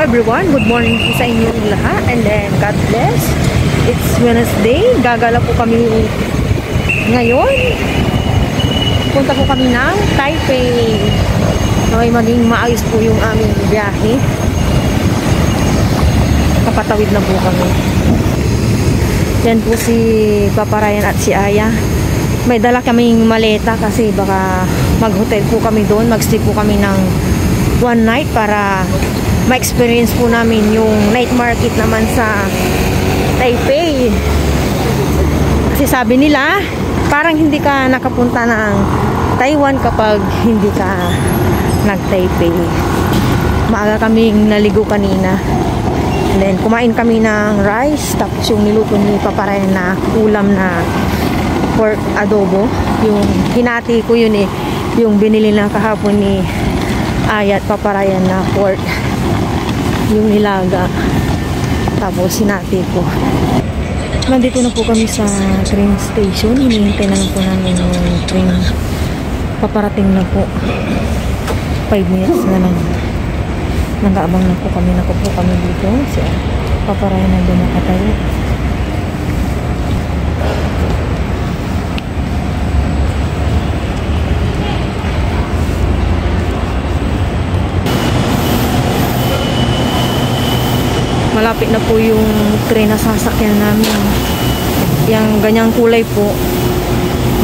everyone, good morning po sa inyong lahat, and then God bless. It's Wednesday, gagala po kami ngayon. Punta po kami ng Taipei. Ay, maging maayos po yung aming biyahe. Kapatawid na po kami. Yan po si Papa Ryan at si Aya. May dala kaming maleta kasi baka mag-hotel po kami doon, mag-stay po kami ng one night para ma-experience po namin yung night market naman sa Taipei. Kasi sabi nila, parang hindi ka nakapunta ng Taiwan kapag hindi ka nag-Taipei. Maaga kaming naligo kanina. And then kumain kami ng rice, tapos yung niluto ni Papa Ryan na ulam na pork adobo. Yung hinati ko yun eh, yung binili lang kahapon ni Aya at Papa Ryan na pork, yung nilaga, tapos sinati ko. Nandito na po kami sa train station. Hinihintay na lang po namin yung train. Paparating na po. 5 minutes na lang. Nag-aabang na po kami. Nakupo kami dito. Si Papa Ryan na doon nakatayo. Malapit na po yung train na sasakyan namin. Yung ganyang kulay po,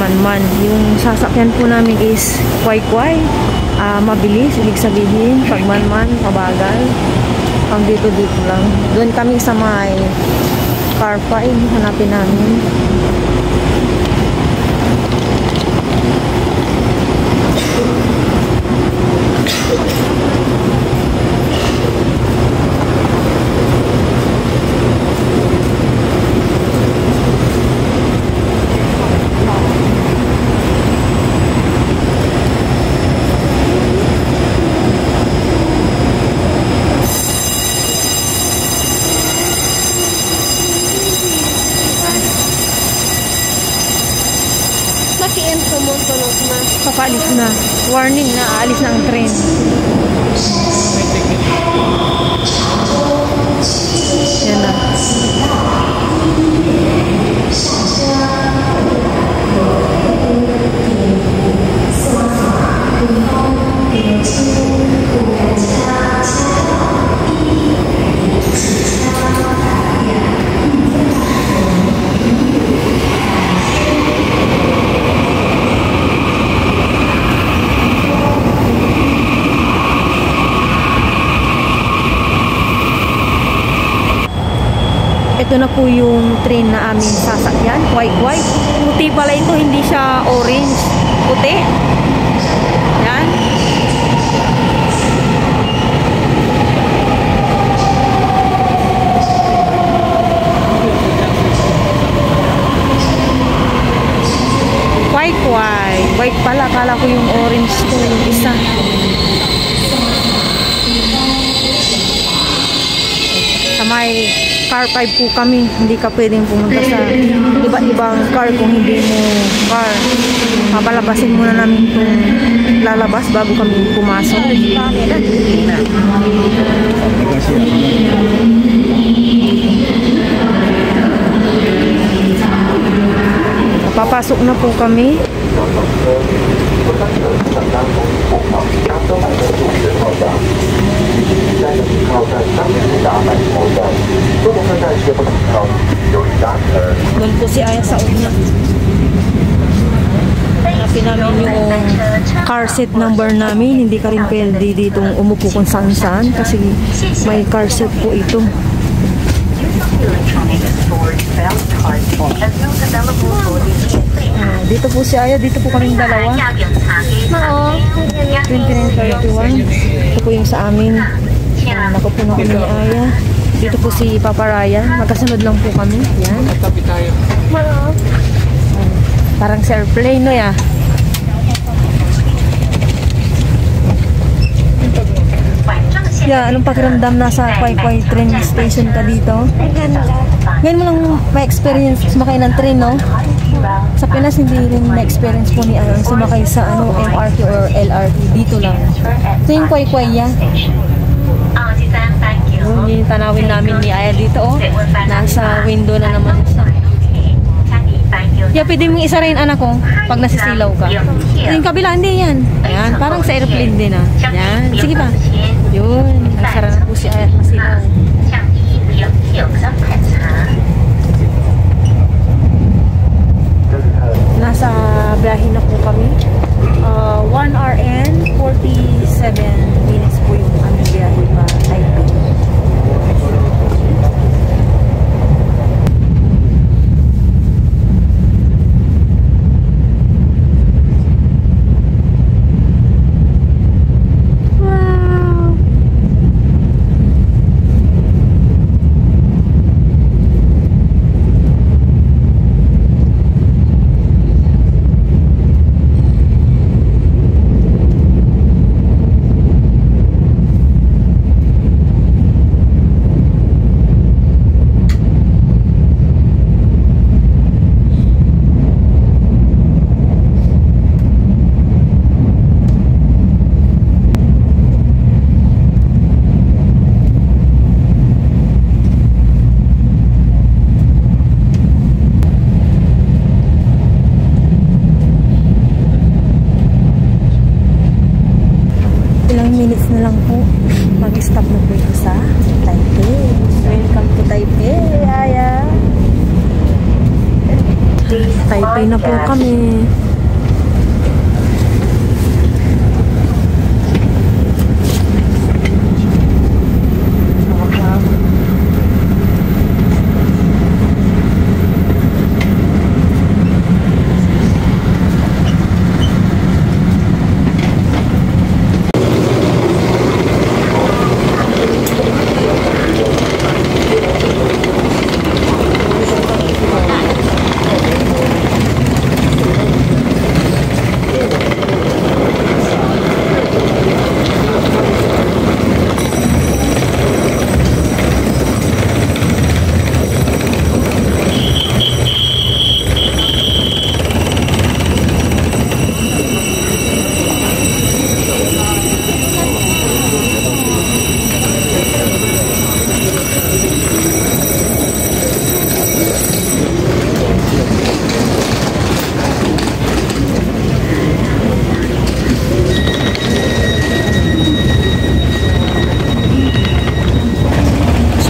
man-man. Yung sasakyan po namin is kway-kway. Mabilis, ibig sabihin, pag man-man, mabagal. Pang dito-dito lang. Doon kami sa may car park, hanapin namin. Papaalis na. Warning na, aalis na ang train. Yan na. Ito na po yung train na aming sasakyan. White. Puti pala ito, hindi siya orange. Puti. Yan. White pala. Kala ko yung orange to, yung isa. Sa may car 5 po kami, hindi ka pwedeng pumunta sa iba't ibang car kung hindi mo car. Papalabasin muna namin itong lalabas bago kami pumasok. Papasok na po kami. Doon po si Aya sa una. Hanapin namin yung car seat number namin. Hindi ka rin pwede ditong umupo kung saan-saan kasi may car seat po ito. Dito po si Aya, dito po kaming dalawa. 2931. Ito po yung sa amin. Nakupo na kami ni Aya. Dito po si Papa Ryan. Magkasunod lang po kami. Yan. Parang sa airplane, no ya? Yeah, anong pakiramdam nasa Kwai-Kwai train station ka dito? Ngayon mo lang ma-experience sumakay ng train, no? Sa Pinas, hindi rin na-experience po ni Aya sumakay sa MRT or LRT. Dito lang. Ito yung Kwai-Kwai, ya. Tingnan niyo yung tanawin namin ni Aya dito, oh. Nasa window na naman siya. Yeah, pwede mong isa rin, anak ko, pag nasisilaw ka. Yung kabila, hindi yan. Ayan, parang sa airplane din, ah. Yan, sige pa. Yun, nagsara na po si Aya at masilaw. Nasa biyahe na po kami. 1 hour and 47 minutes po yung aming biyahe pa Taipei. Minutes na lang po mag-stop na po ito sa Taipei. Welcome to Taipei, Aya. Taipei na po kami.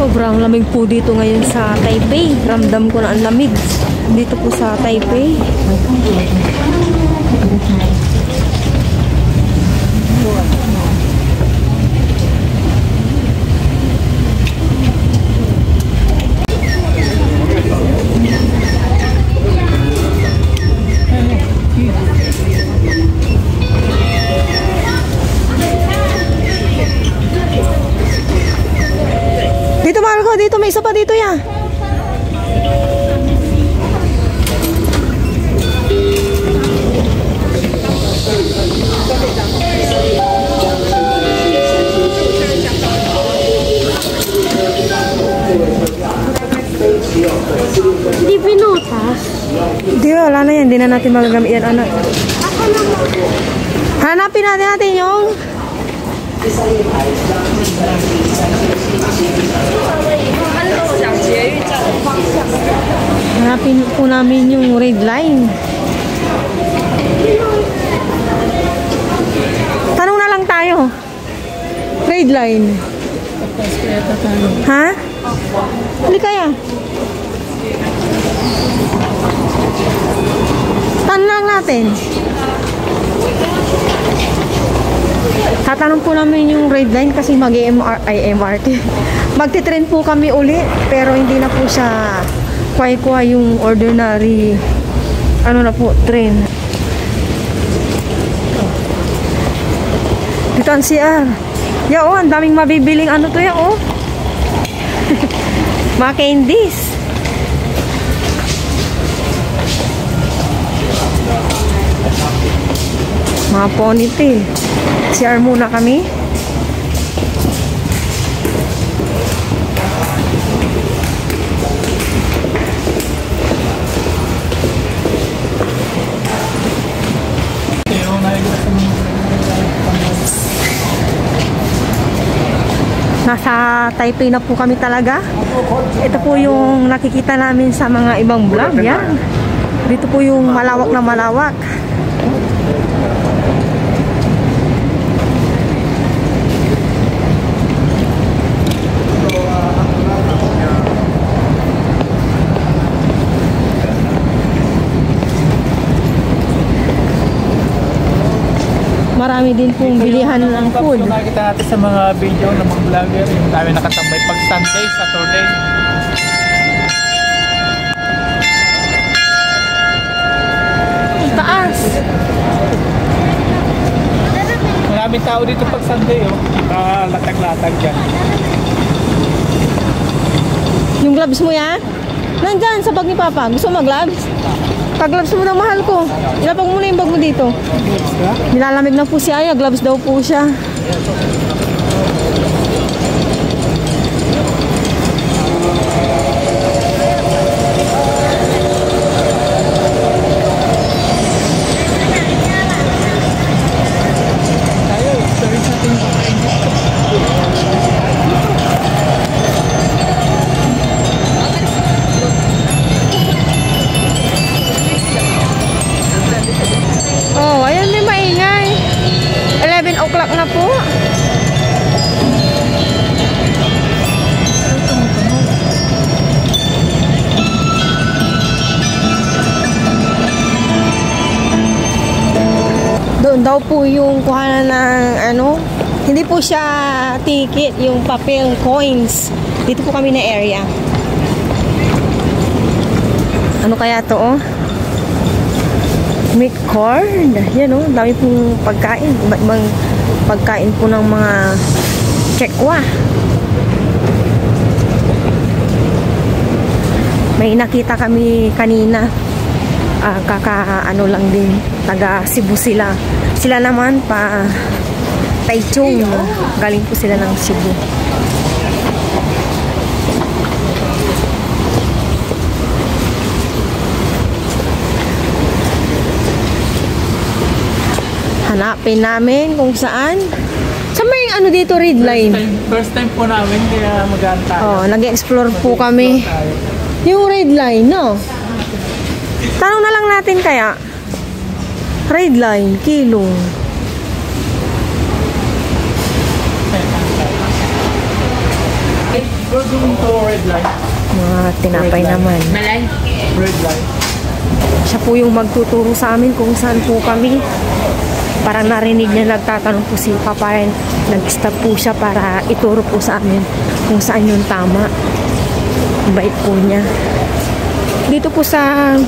Sobrang lamig po dito ngayon sa Taipei. Ramdam ko na ang lamig dito po sa Taipei. Dito, may isa pa dito ya. Di pinutas. Di, wala na yan. Hindi na natin magagamit yan, anak. Hanapin natin yung hanapin po namin yung red line. Tanong na lang tayo. Red line. Ha? Hindi kaya. Tanong lang natin. Tatanong po namin yung red line kasi mag-MRT. Magti-train po kami uli pero hindi na po siya kuha yung ordinary ano na po, train. Dito ang CR. Yeah, oh, ang daming mabibiling ano to yan, oh. Mga candies. Mga ponytail. CR muna kami. nasa Taipei na po kami talaga. Ito po yung nakikita namin sa mga ibang vlog. Yan. Dito po yung malawak na malawak. Marami din pong bilihan ng food. Ito nakikita natin sa mga video ng mga vlogger, yung dami nakatambay pag Sunday, Saturday. Taas. Maraming tao dito pag Sunday, oh. Latag-latag dyan. Yung gloves mo yan? Nandyan sa bag ni Papa. Gusto mo mag-gloves? Pag-gloves mo na mahal ko. Ilapag mo na yung bag mo dito. Nilalamig na po si Aya. Gloves daw po siya. Oh, ayan, may maingay. 11 o'clock na po. Doon daw po yung kuhanan ng ano, hindi po siya ticket, yung papel, coins. Dito po kami na area. Ano kaya to, oh? Meat corn. Yan, oh. Dami pong pagkain. Ibang pagkain po ng mga Chekwa. May nakita kami kanina. Ano lang din. Taga Cebu sila. Sila naman pa Taichung. Galing po sila ng Cebu. Hanapin namin kung saan. Saan may ano dito, red line? First time po namin, kaya mag-aan tayo. Oh, nag-explore po kami. Yung red line, no? Tanong na lang natin kaya. Red line, kilo. We're going to red line. Mga tinapay naman. Red line. Siya po yung magtuturo sa amin kung saan po kami. Parang narinig niya, nagtatanong po si Papa Ryan. Nag-stop po siya para ituro po sa amin kung saan yung tama. Bait po niya. Dito po sa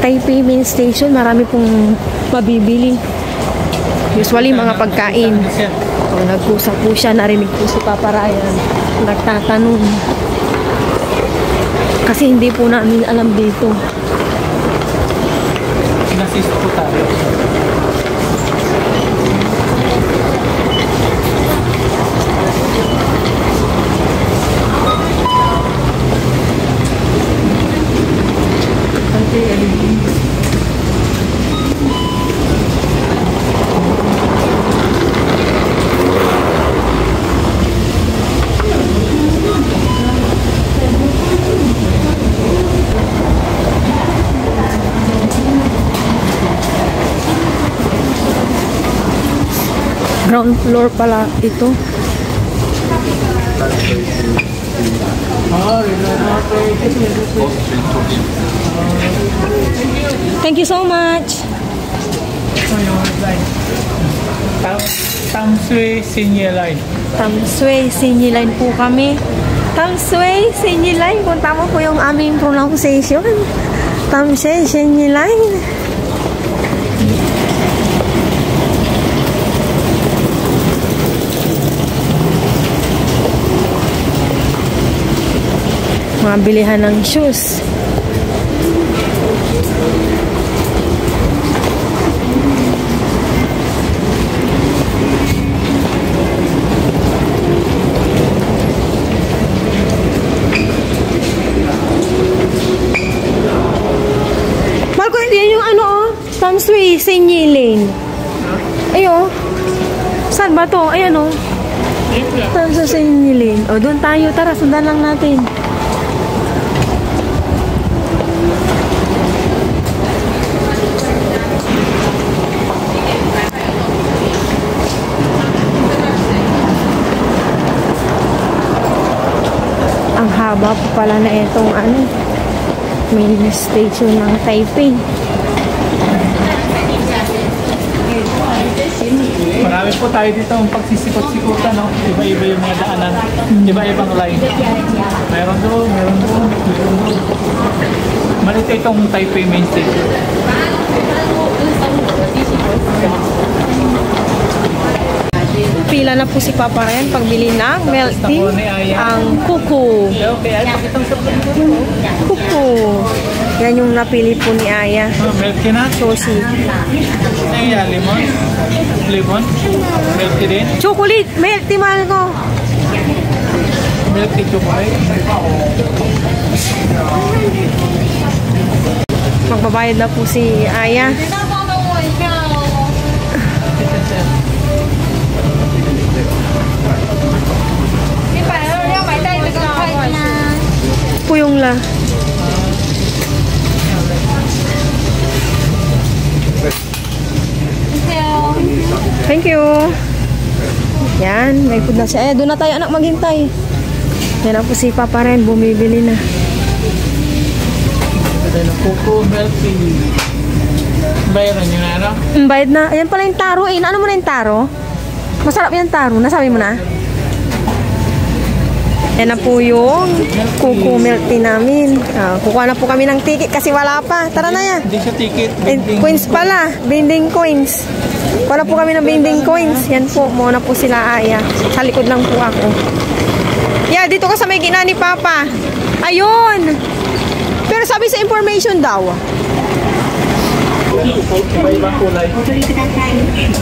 Taipei Main Station, marami pong mabibili. Usually mga pagkain. O, nagkusap po siya, narinig po si Papa Ryan. Nagtatanong. Kasi hindi po namin alam dito. Inassist po tayo. Ground floor pala ito. Thank you so much. Tamsui Senior Line. Tamsui Senior Line po kami. Tamsui Senior Line, kung tama po yung aming pronunciation. Tamsui Senior Line. Mga bilihan ng shoes. Marco, yan yung ano, oh, Tamsui Senior Lane. Ayo. Saan ba to? Ayan, oh. Saan sa Sinilin? O, doon tayo. Tara, sundan lang natin. Ang haba po pala na itong main station ng Taipei. Marami po tayo dito ang pagsisikot-sikutan, no? Iba-iba yung mga daanan. Iba-ibang line. Meron doon, meron doon, meron doon. Malito itong Taipei main station. Pila na po si Papa Ryan pagbili ng milk tea. Ang kuku. Okay, ay pakitang sa Kuku. Yan yung napili po ni Aya. milk tea na. Soshi. Ay, lemon. Lemon. Milk tea din. Chocolate. Milk tea mahal ko. Milk tea chocolate. Magbabayad na po si Aya. Puyong la. Thank you. Yan, may food na siya. Doon na tayo anak maghintay. Yan na po si Papa Ren, bumibili na. Ito na coco milk tea. Bayaran nyo na, ano? Bayad na. Ayan pala yung taro. Ano mo na yung taro? Masarap yung taro. Nasabi mo na? Yan na po yung kuku milk tea namin. Kukuha na po kami ng ticket kasi wala pa. Tara na yan. Hindi siya ticket. Coins pala. Binding coins. Wala po kami ng binding coins. Yan po. Muna po sila Aya. Sa likod lang po ako. Yeah, dito ka sa may gina ni Papa. Ayun. Pero sabi sa information daw. Iba-ibang kulay.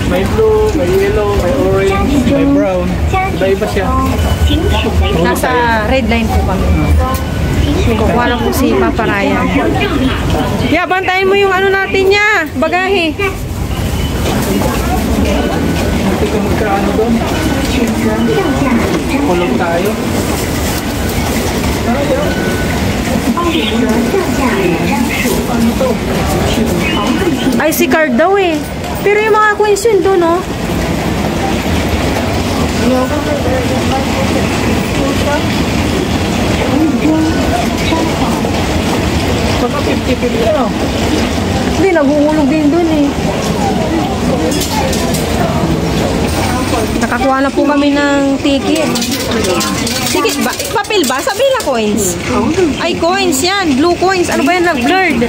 May blue, may yellow, may orange, may brown. Iba-iba siya. Nasa red line po kami. Kukuha lang po si Papa Ryan. Yeah, bantayin mo yung ano natin niya. Bagahe. Hindi ka magkaano doon. Kulog tayo. IC card daw eh. Pero yung mga coins yun doon, no? Baka 50-50 ano? Hindi, naguhulog din doon eh. Nakakuha na po kami ng ticket. Ticket ba? Papel ba? Sabi na coins. Ay, coins yan. Blue coins. Ano ba yan? Nag-blurred.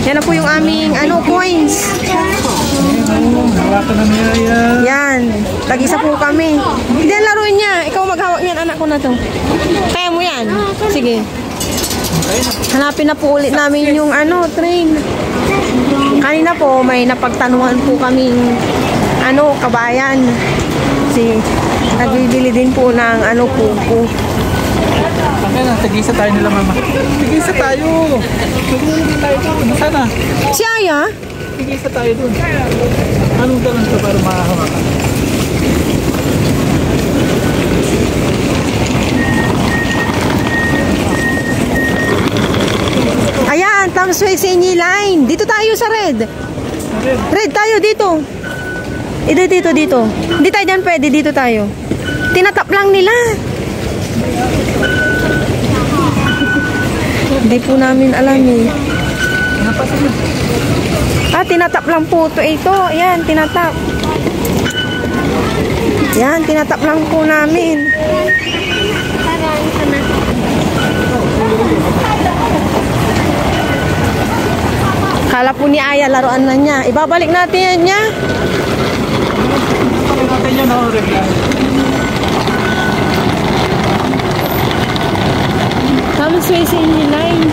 Yan na po yung aming coins. Hawakan na niya yan. Yan. Tag-isa po kami. Hindi yan laruin niya. Ikaw maghawak niyan. Anak ko na to. Kaya mo yan. Sige. Hanapin na po ulit namin yung train. Kanina po may napagtanuhan po kaming kabayan. Kasi nagbibili din po ng pupo. Bakit na, tigisa tayo nila mama. Tigisa tayo. Tigisa tayo doon. Sana. Si Aya? Tigisa tayo doon. Anong ganun ka para makahawakan? Ayan, Tamsway Senyi Line. Dito tayo sa red. Red tayo dito. Dito. Hindi tayo dyan pwede. Dito tayo. Tinatap lang nila. Hindi po namin alam eh. Tinatap lang po ito. Ayan, tinatap. Yan, tinatap lang po namin. Kala po ni Aya, laruan na niya. Ibabalik natin yan niya. Ibabalik natin yan, no? Tamang sway sa inyo line.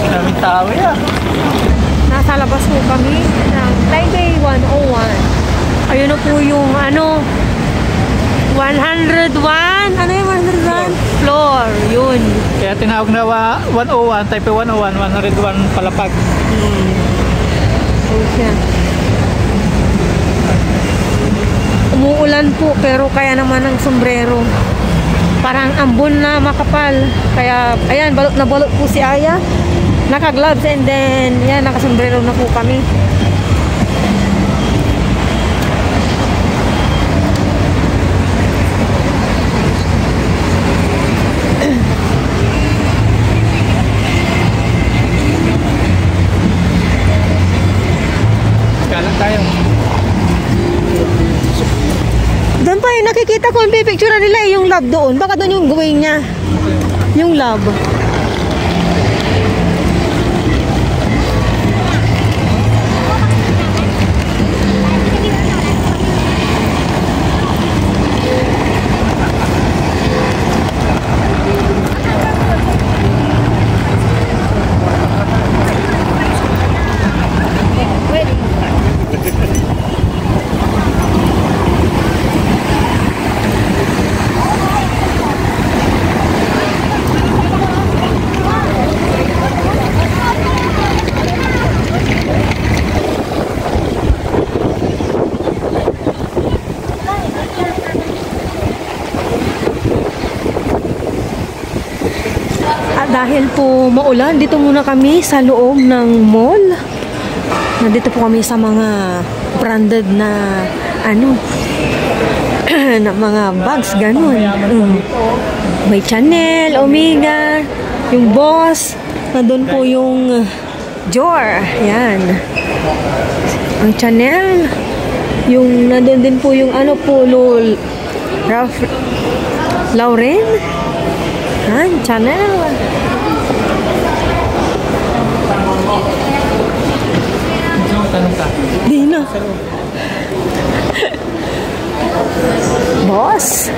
Daming tao yan. Nasa labas po kami ng Taipei 101. Ayun na po yung 101. Ano yung 101? floor. Yun. Kaya tinawag na 101, Taipei 101, 101 palapag. Yun siya. Umuulan po pero kaya naman ng sombrero. Parang ambon na makapal. Kaya ayan, balot na balot po si Aya. Naka-gloves and then yan, naka-sombrero na po kami. Kala tayo. Doon pa yung nakikita ko yung picture nila yung lab doon. Baka doon yung gawin niya. Yung lab. Dahil po maulan, dito muna kami sa loob ng mall. Nandito po kami sa mga branded na ano na mga bags, ganun. May Chanel, Omega, yung Boss, nandun po yung Dior, yan. Ang Chanel, yung nandun din po yung ano po, Ralph Lauren, yan, Chanel. Tanong ka. Di na. Boss.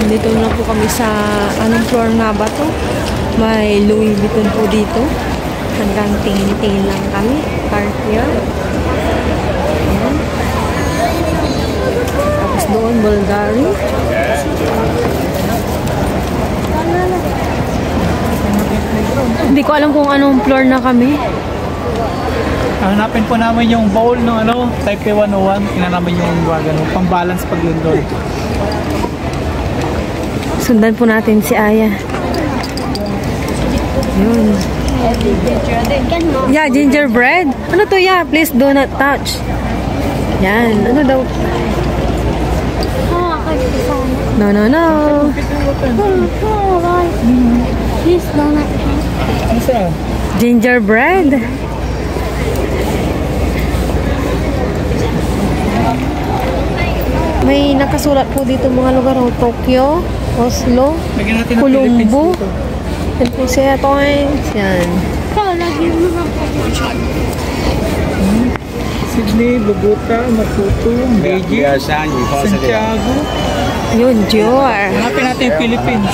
Dito na po kami sa anong floor nga ba to? May Louis Vuitton po dito. Hanggang tingin-tingin lang kami. Park here. Ayan. Tapos doon, Bulgari. Hindi ko alam kung anong floor na kami. Hanapin po namin yung bowl ng ano, Taipei 101. Tingnan namin yung ganun, pang-balance pag London. Sundan po natin si Aya. Yun. Yeah, gingerbread. Ano to ya? Please do not touch. Yan. Ano daw? No, no, no. Please don't touch. Ano Gingerbread. May nakasulat po dito mga lugar. Tokyo, Oslo, Lagyan natin ng Colombo. Philippines dito. Yan po siya, Toings. Yan. Sydney, Bogota, Maputo, Beijing, Santiago. Ayun, Dior. Hanapin natin yung Philippines.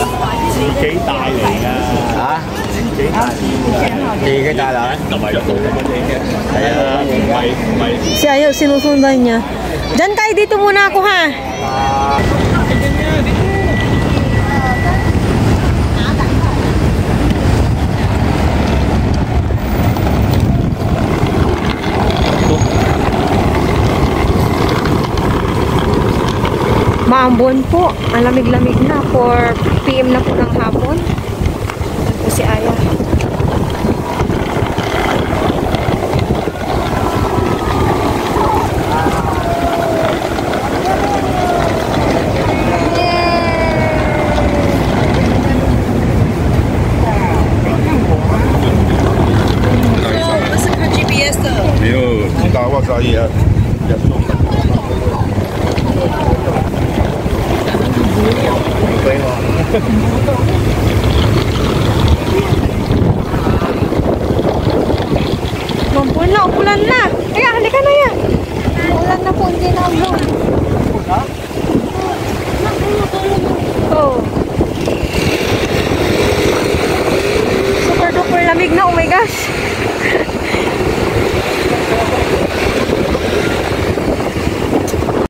Si Ayaw, sinusundan niya. Diyan kayo, dito muna ako ha. Maambon po. Ang lamig-lamig na. 4 PM na po ng hapon. Ito po si Aya. Ulan na. Kaya, halika na yan. Ulan na po, hindi na vlog.